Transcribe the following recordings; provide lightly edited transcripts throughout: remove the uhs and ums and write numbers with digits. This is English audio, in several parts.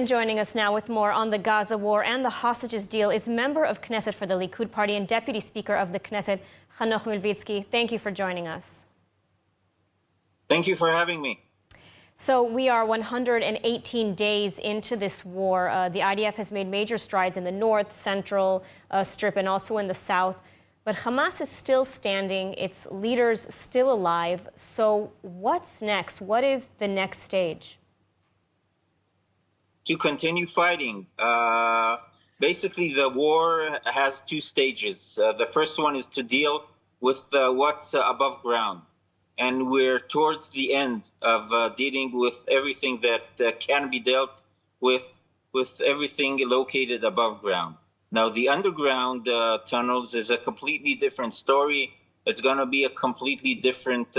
And joining us now with more on the Gaza war and the hostages deal is member of Knesset for the Likud party and Deputy Speaker of the Knesset, Xanoch Mילביצקי. Thank you for joining us. Thank you for having me. So we are 118 days into this war. The IDF has made major strides in the north, central strip, and also in the south. But Hamas is still standing, its leaders still alive. So what's next? What is the next stage? To continue fighting. Basically, the war has two stages. The first one is to deal with what's above ground. And we're towards the end of dealing with everything that can be dealt with everything located above ground. Now, the underground tunnels is a completely different story. It's going to be a completely different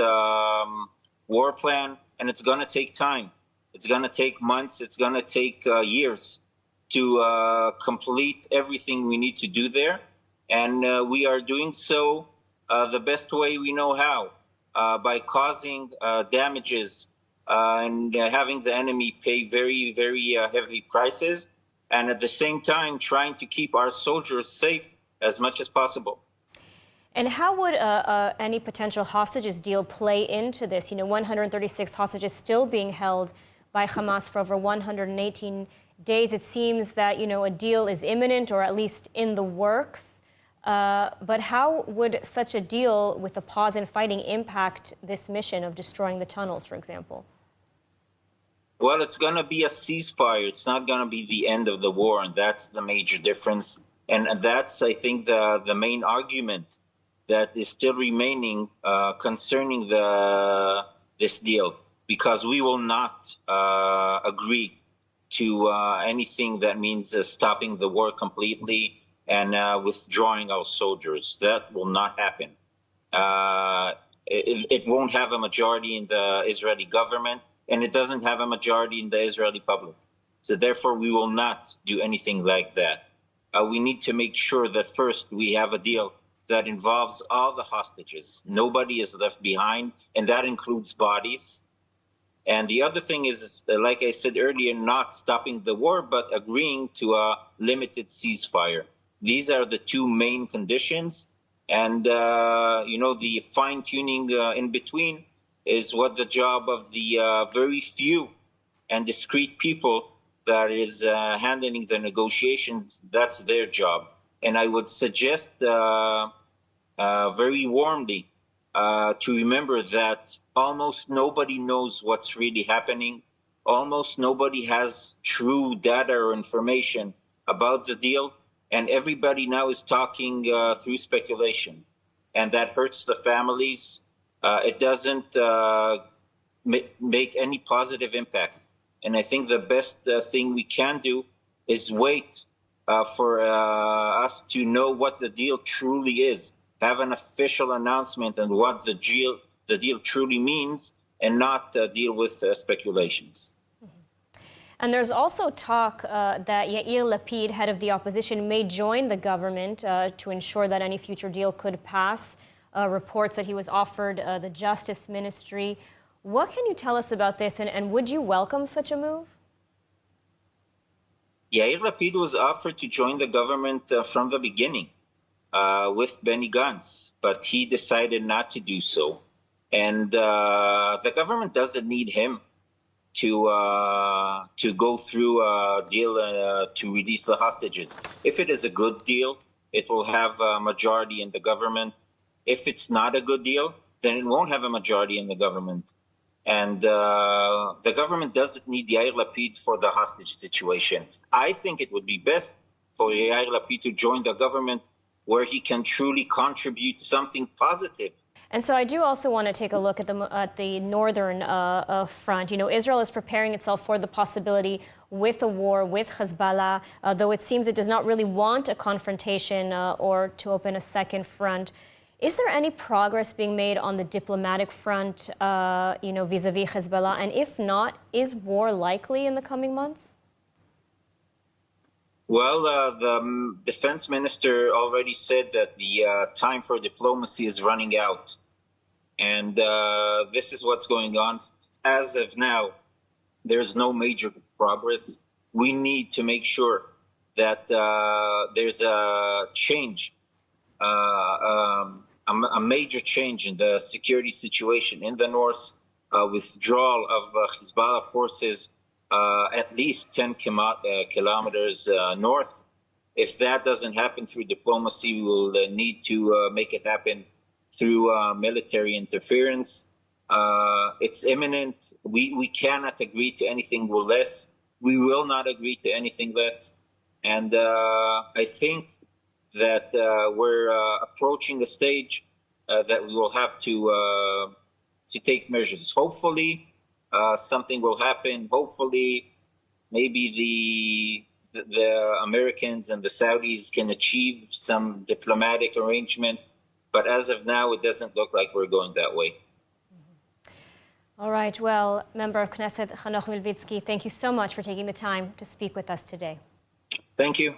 war plan, and it's going to take time. It's going to take months. It's going to take years to complete everything we need to do there. And we are doing so the best way we know how, by causing damages and having the enemy pay very, very heavy prices, and at the same time trying to keep our soldiers safe as much as possible. And how would any potential hostages deal play into this? 136 hostages still being held by Hamas for over 118 days. It seems that, a deal is imminent or at least in the works. But how would such a deal with a pause in fighting impact this mission of destroying the tunnels, for example? Well, it's going to be a ceasefire. It's not going to be the end of the war, and that's the major difference. And that's, I think, the main argument that is still remaining concerning this deal, because we will not agree to anything that means stopping the war completely and withdrawing our soldiers. That will not happen. It won't have a majority in the Israeli government, and it doesn't have a majority in the Israeli public. So therefore, we will not do anything like that. We need to make sure that first we have a deal that involves all the hostages. Nobody is left behind, and that includes bodies. And the other thing is, like I said earlier, not stopping the war, but agreeing to a limited ceasefire. These are the two main conditions. And, the fine-tuning in between is what the job of the very few and discreet people that is handling the negotiations, that's their job. And I would suggest very warmly to remember that almost nobody knows what's really happening. Almost nobody has true data or information about the deal. And everybody now is talking through speculation. And that hurts the families. It doesn't make any positive impact. And I think the best thing we can do is wait for us to know what the deal truly is, have an official announcement on what the deal truly means, and not deal with speculations. And there's also talk that Yair Lapid, head of the opposition, may join the government to ensure that any future deal could pass. Reports that he was offered the Justice Ministry. What can you tell us about this, and would you welcome such a move? Yair Lapid was offered to join the government from the beginning with Benny Gantz, but he decided not to do so. And the government doesn't need him to go through a deal to release the hostages. If it is a good deal, it will have a majority in the government. If it's not a good deal, then it won't have a majority in the government. And the government doesn't need Yair Lapid for the hostage situation. I think it would be best for Yair Lapid to join the government where he can truly contribute something positive. And so I do also want to take a look at the northern front. Israel is preparing itself for the possibility with a war with Hezbollah, though it seems it does not really want a confrontation or to open a second front. Is there any progress being made on the diplomatic front, vis-a-vis Hezbollah? And if not, is war likely in the coming months? Well, the defense minister already said that the time for diplomacy is running out. And this is what's going on. As of now, there's no major progress. we need to make sure that there's a change, a major change in the security situation in the north, withdrawal of Hezbollah forces at least 10 kilometers north. If that doesn't happen through diplomacy, we will need to make it happen through military interference. It's imminent. We cannot agree to anything less. We will not agree to anything less. And I think that we're approaching a stage that we will have to take measures. Hopefully, something will happen. Hopefully, maybe the Americans and the Saudis can achieve some diplomatic arrangement. But as of now, it doesn't look like we're going that way. All right. Well, Member of Knesset Hanoch Mילביצקי, thank you so much for taking the time to speak with us today. Thank you.